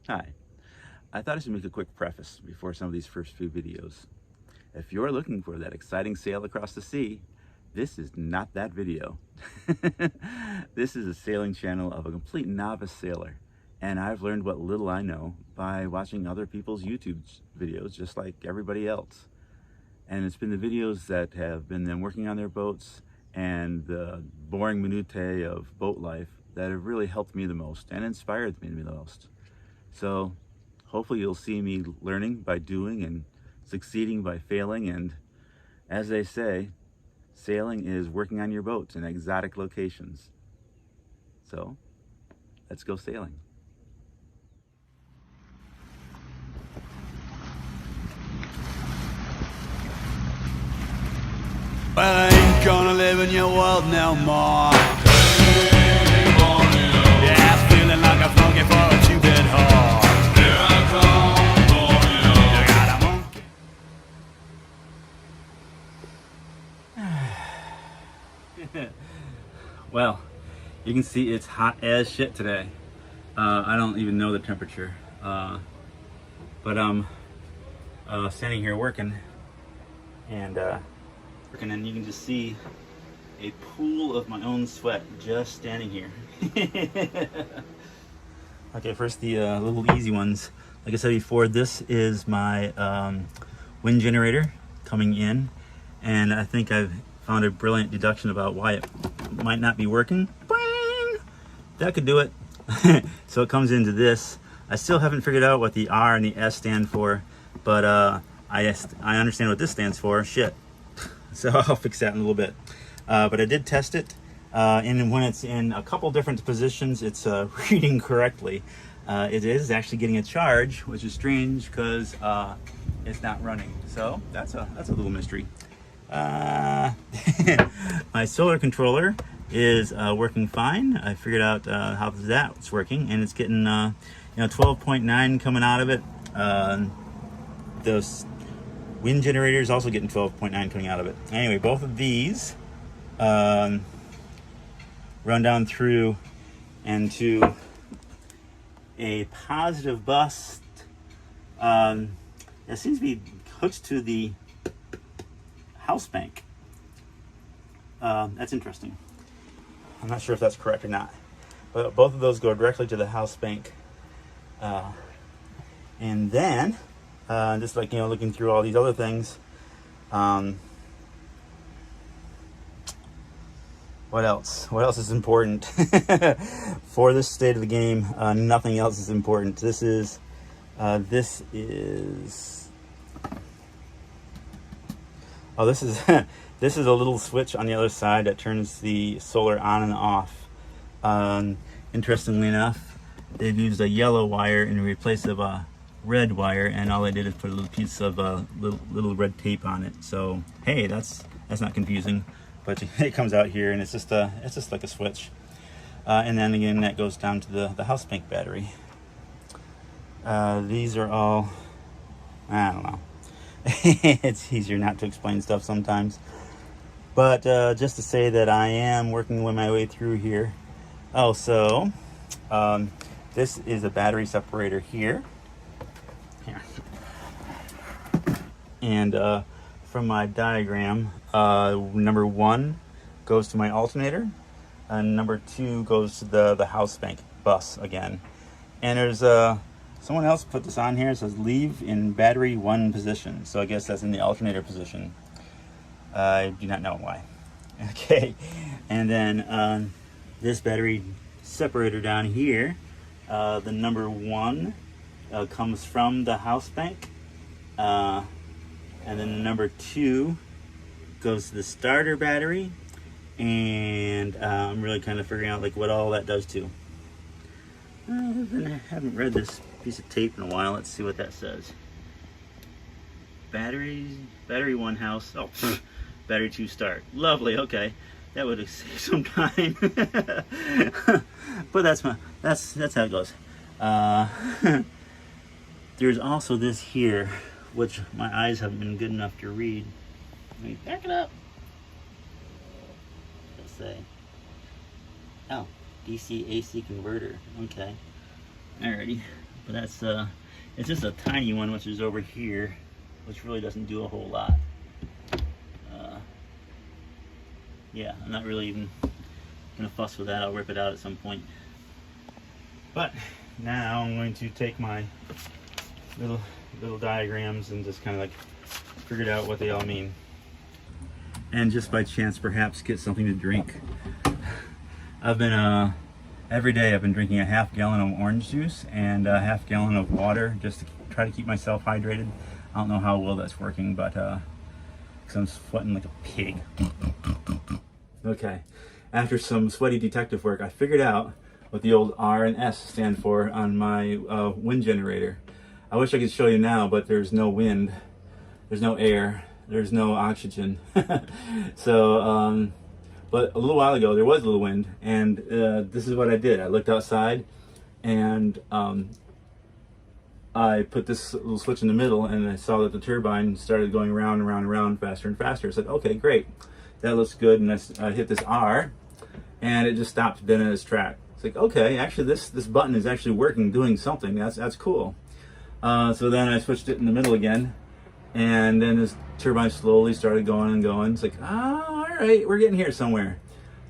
Hi, I thought I should make a quick preface before some of these first few videos. If you're looking for that exciting sail across the sea, this is not that video. This is a sailing channel of a complete novice sailor, and I've learned what little I know by watching other people's YouTube videos just like everybody else. And it's been the videos that have been them working on their boats and the boring minutiae of boat life that have really helped me the most and inspired me the most. So hopefully you'll see me learning by doing and succeeding by failing, and as they say, sailing is working on your boats in exotic locations. So let's go sailing. Well, I ain't gonna live in your world no more. Yeah, I'm feeling like a flunky for a two-bit whore. Here I come, you got a monkey. Well, you can see it's hot as shit today. I don't even know the temperature, but I'm standing here working, and you can just see a pool of my own sweat just standing here. Okay, first the little easy ones. Like I said before, this is my wind generator coming in, and I think I've found a brilliant deduction about why it might not be working. Bang! That could do it. So it comes into this. I still haven't figured out what the R and the S stand for, but I understand what this stands for. Shit. So I'll fix that in a little bit. But I did test it, and when it's in a couple different positions, it's reading correctly. It is actually getting a charge, which is strange because it's not running. So that's a little mystery. My solar controller is working fine. I figured out how that's working, and it's getting 12.9 coming out of it. Those wind generator is also getting 12.9 coming out of it. Anyway, both of these run down through and to a positive bus that seems to be hooked to the house bank. That's interesting. I'm not sure if that's correct or not, but both of those go directly to the house bank. And then just like, looking through all these other things, what else is important? For this state of the game, nothing else is important. This is this is this is a little switch on the other side that turns the solar on and off. Interestingly enough, they've used a yellow wire in replace of a red wire, and all I did is put a little piece of little red tape on it. So hey, that's not confusing, but it comes out here, and it's just like a switch. And then again, that goes down to the house bank battery. These are all, I don't know. It's easier not to explain stuff sometimes, but just to say that I am working my way through here. Oh, so this is a battery separator here. And from my diagram, number 1 goes to my alternator, and number 2 goes to the house bank bus again. And there's someone else put this on here. It says leave in battery 1 position, so I guess that's in the alternator position. I do not know why. Okay, and then this battery separator down here, the number 1 comes from the house bank, and then the number 2 goes to the starter battery, and I'm really kind of figuring out like what all that does too. I haven't read this piece of tape in a while. Let's see what that says. Battery 1 house. Oh, battery 2 start. Lovely. Okay, that would have saved some time. But that's how it goes. There's also this here, which my eyes haven't been good enough to read. Let me back it up. Let's say, oh, DC AC converter. Okay, alrighty. But that's it's just a tiny one, which is over here, which really doesn't do a whole lot. Yeah, I'm not really even gonna fuss with that. I'll rip it out at some point. But now I'm going to take my little diagrams and just kind of like figure out what they all mean. And just by chance, perhaps get something to drink. I've been every day I've been drinking a half gallon of orange juice and a half gallon of water just to try to keep myself hydrated. I don't know how well that's working, but because I'm sweating like a pig. Okay, after some sweaty detective work, I figured out what the old R and S stand for on my wind generator. I wish I could show you now, but there's no wind, there's no air, there's no oxygen. So, but a little while ago there was a little wind, and this is what I did. I looked outside, and I put this little switch in the middle, and I saw that the turbine started going round and round and round, faster and faster. I said, okay, great, that looks good. And I hit this R, and it just stopped dead in its track. It's like, okay, actually this button is actually working, doing something. That's cool. So then I switched it in the middle again, and then this turbine slowly started going and going. It's like, oh, all right, we're getting here somewhere.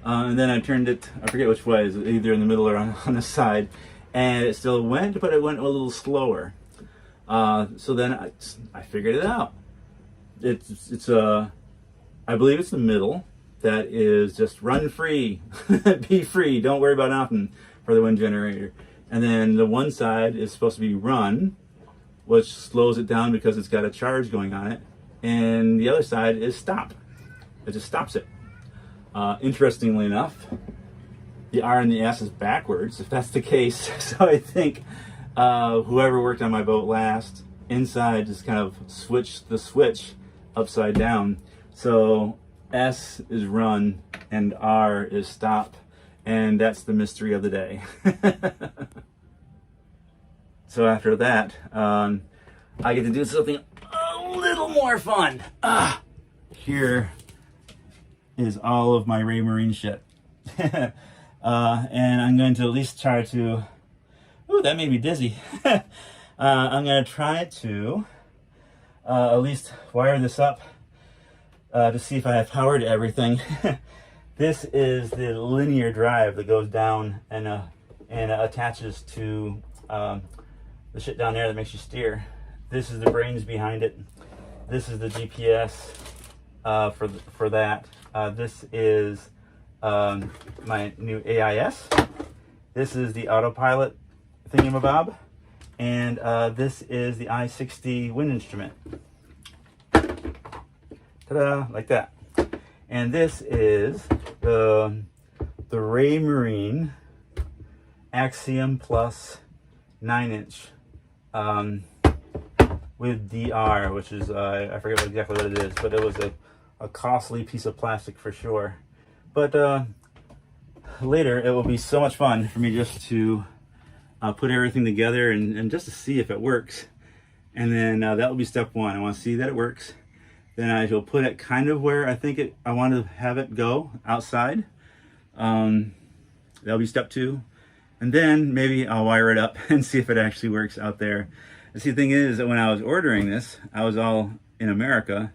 And then I turned it, I forget which way, either in the middle or on the side, and it still went, but it went a little slower. So then I figured it out. It's I believe it's the middle that is just run free, be free, don't worry about nothing for the wind generator. And then the one side is supposed to be run, which slows it down because it's got a charge going on it. And the other side is stop. It just stops it. Interestingly enough, the R and the S is backwards, if that's the case. So I think whoever worked on my boat last, inside just kind of switched the switch upside down. So S is run and R is stop, and that's the mystery of the day. So after that, I get to do something a little more fun. Here is all of my Raymarine shit. And I'm going to at least try to, ooh, that made me dizzy. I'm going to try to at least wire this up to see if I have power to everything. This is the linear drive that goes down and attaches to the shit down there that makes you steer. This is the brains behind it. This is the GPS for that. This is my new AIS. This is the Autopilot thingamabob, and this is the I-60 wind instrument. Ta-da, like that. And this is the Raymarine Axiom Plus 9-inch with DR, which is I forget exactly what it is, but it was a costly piece of plastic for sure. But later it will be so much fun for me just to put everything together and just to see if it works. And then that will be step one. I want to see that it works. Then I will put it kind of where I think I want to have it go, outside. That'll be step two. And then maybe I'll wire it up and see if it actually works out there. And see, the thing is that when I was ordering this, I was all in America,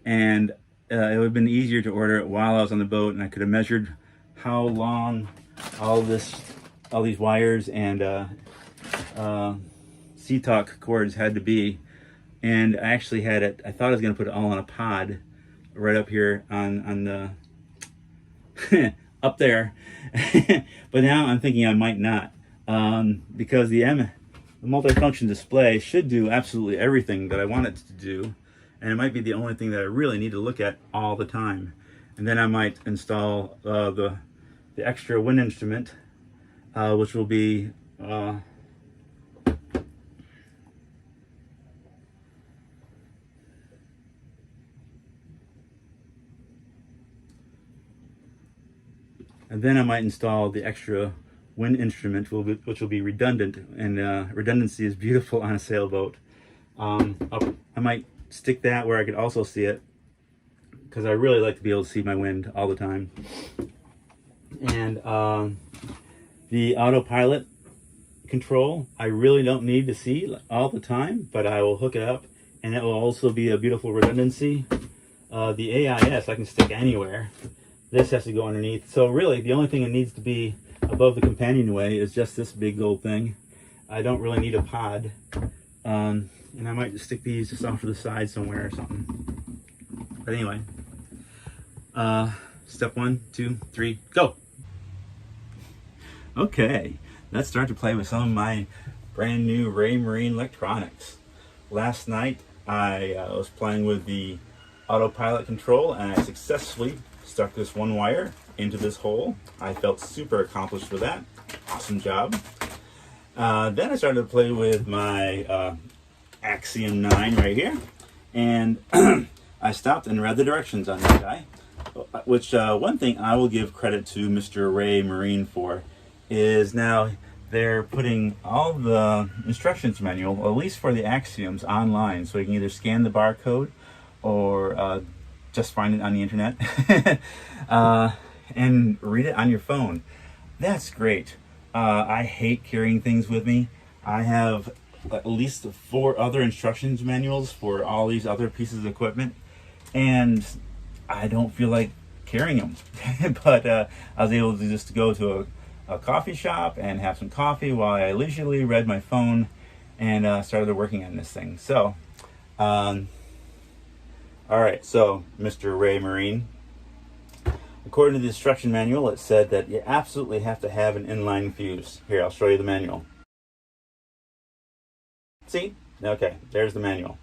and it would have been easier to order it while I was on the boat, and I could have measured how long all these wires and C-talk cords had to be. And I actually had it, I thought I was going to put it all on a pod right up here on the up there. But now I'm thinking I might not, because the multifunction display should do absolutely everything that I want it to do, and it might be the only thing that I really need to look at all the time. And then I might install the extra wind instrument, which will be and then I might install the extra wind instrument, which will be redundant, and redundancy is beautiful on a sailboat. I might stick that where I could also see it, because I really like to be able to see my wind all the time. And the Autopilot control I really don't need to see all the time, but I will hook it up, and it will also be a beautiful redundancy. The AIS I can stick anywhere. This has to go underneath. So really, the only thing that needs to be above the companionway is just this big old thing. I don't really need a pod. And I might just stick these just off to the side somewhere or something. But anyway, step 1, 2, 3, go. Okay, let's start to play with some of my brand new Raymarine electronics. Last night I was playing with the Autopilot control, and I successfully stuck this one wire into this hole. I felt super accomplished with that. Awesome job. Then I started to play with my Axiom 9 right here, and I stopped and read the directions on this guy, which one thing I will give credit to Mr. Raymarine for is now they're putting all the instructions manual, at least for the Axioms, online, so you can either scan the barcode or just find it on the internet and read it on your phone. That's great. I hate carrying things with me. I have at least 4 other instructions manuals for all these other pieces of equipment, and I don't feel like carrying them. But I was able to just go to a coffee shop and have some coffee while I leisurely read my phone and started working on this thing. So all right, so Mr. Raymarine, according to the instruction manual, it said that you absolutely have to have an inline fuse. Here, I'll show you the manual. See? Okay, there's the manual.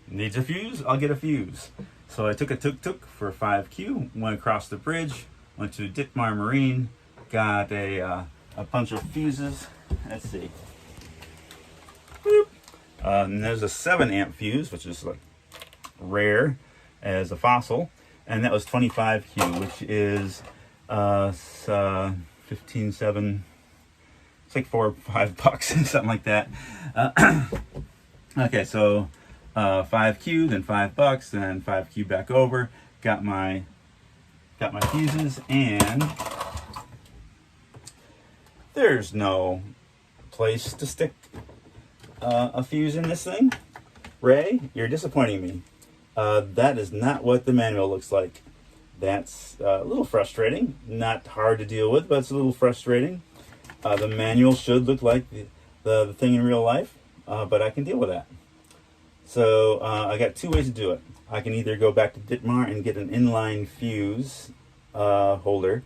Needs a fuse? I'll get a fuse. So I took a tuk-tuk for 5Q, went across the bridge, went to Dufour Marine, got a bunch of fuses. Let's see. Boop. And there's a 7 amp fuse, which is like rare as a fossil, and that was 25Q, which is 7, it's like $4 or $5, something like that. Okay, so 5Q, then $5, then 5Q back over. Got my fuses, and there's no place to stick a fuse in this thing. Ray, you're disappointing me. That is not what the manual looks like. That's a little frustrating. Not hard to deal with, but it's a little frustrating. The manual should look like the thing in real life, but I can deal with that. So I got 2 ways to do it. I can either go back to Ditmar and get an inline fuse holder,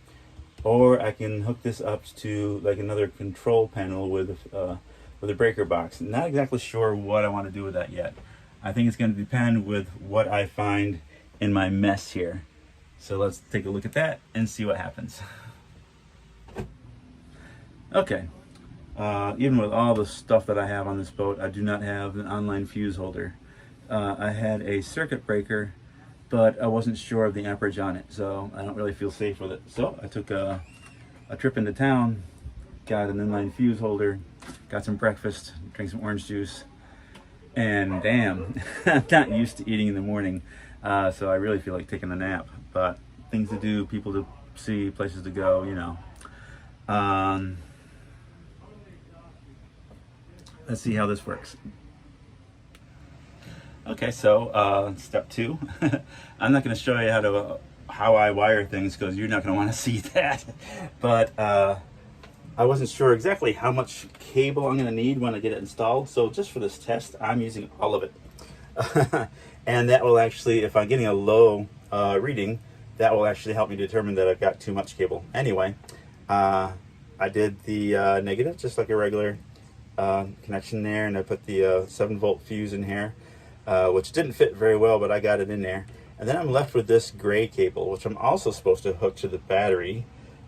or I can hook this up to like another control panel with a breaker box. Not exactly sure what I want to do with that yet. I think it's going to depend with what I find in my mess here. So let's take a look at that and see what happens. Okay. Even with all the stuff that I have on this boat, I do not have an online fuse holder. I had a circuit breaker, but I wasn't sure of the amperage on it, so I don't really feel safe with it. So I took a trip into town, got an inline fuse holder, got some breakfast, drank some orange juice, and damn, I'm not used to eating in the morning, so I really feel like taking a nap. But things to do, people to see, places to go, you know. Let's see how this works. Okay, so step 2. I'm not going to show you how I wire things because you're not going to want to see that. But I wasn't sure exactly how much cable I'm going to need when I get it installed. So just for this test, I'm using all of it. And that will actually, if I'm getting a low reading, that will actually help me determine that I've got too much cable. Anyway, I did the negative just like a regular connection there, and I put the 7-volt fuse in here, which didn't fit very well, but I got it in there. And then I'm left with this gray cable, which I'm also supposed to hook to the battery.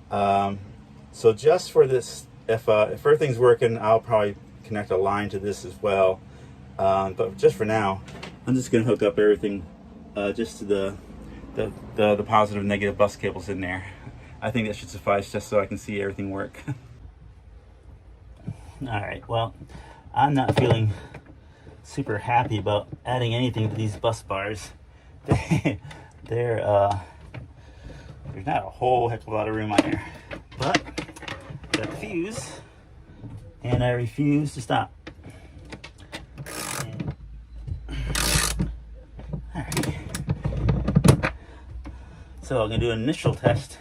So just for this, if everything's working, I'll probably connect a line to this as well. But just for now, I'm just going to hook up everything just to the positive and negative bus cables in there. I think that should suffice just so I can see everything work. Alright, well, I'm not feeling super happy about adding anything to these bus bars. They're There's not a whole heck of a lot of room on here, but got the fuse, and I refuse to stop. Alright. So I'm gonna do an initial test.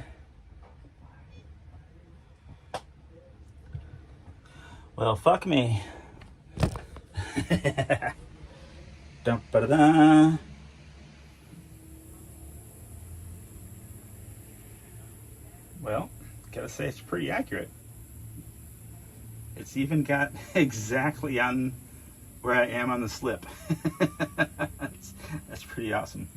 Well, fuck me. Dum, ba-da-da. Well, gotta say it's pretty accurate. It's even got exactly on where I am on the slip. That's pretty awesome.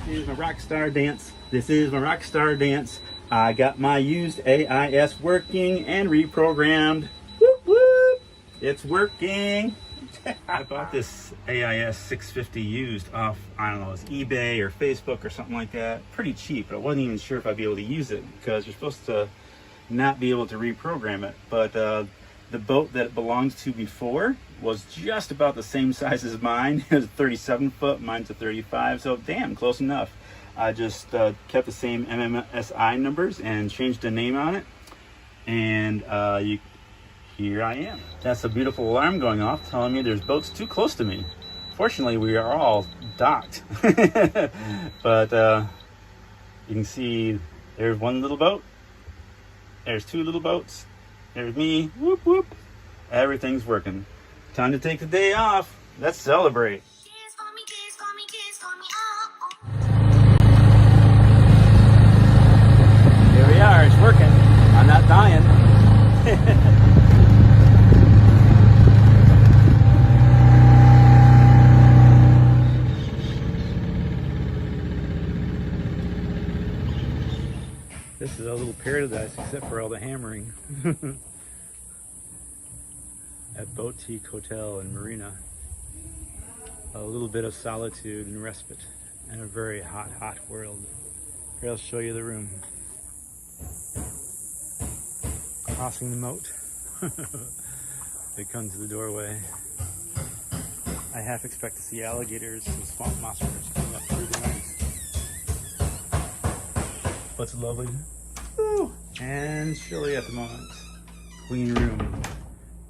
This is my rock star dance. This is my rock star dance. I got my used AIS working and reprogrammed. Whoop whoop! It's working. I bought this AIS 650 used off, I don't know, it's eBay or Facebook or something like that. Pretty cheap, but I wasn't even sure if I'd be able to use it because you're supposed to not be able to reprogram it. But the boat that it belongs to before was just about the same size as mine. It was 37 foot, mine's a 35, so damn, close enough. I just kept the same MMSI numbers and changed the name on it, and here I am. That's a beautiful alarm going off telling me there's boats too close to me. Fortunately, we are all docked. But you can see there's one little boat, there's two little boats, there's me, whoop whoop. Everything's working. Time to take the day off. Let's celebrate. Here we are, it's working. I'm not dying. This is a little paradise except for all the hammering. At Boutique Hotel in Marina. A little bit of solitude and respite in a very hot, hot world. Here, I'll show you the room. Crossing the moat. They come to the doorway. I half expect to see alligators and swamp monsters coming up through the night. But it's lovely. Woo! And chilly at the moment. Queen room.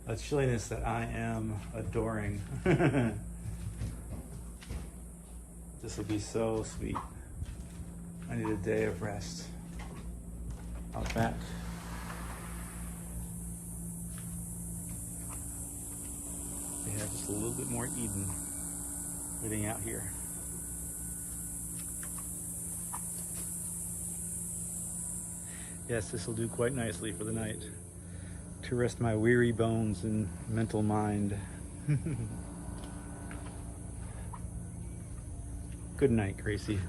A chilliness that I am adoring. This will be so sweet. I need a day of rest. Out back. We have just a little bit more Eden living out here. Yes, this will do quite nicely for the night. To rest my weary bones and mental mind. Good night, Gracie.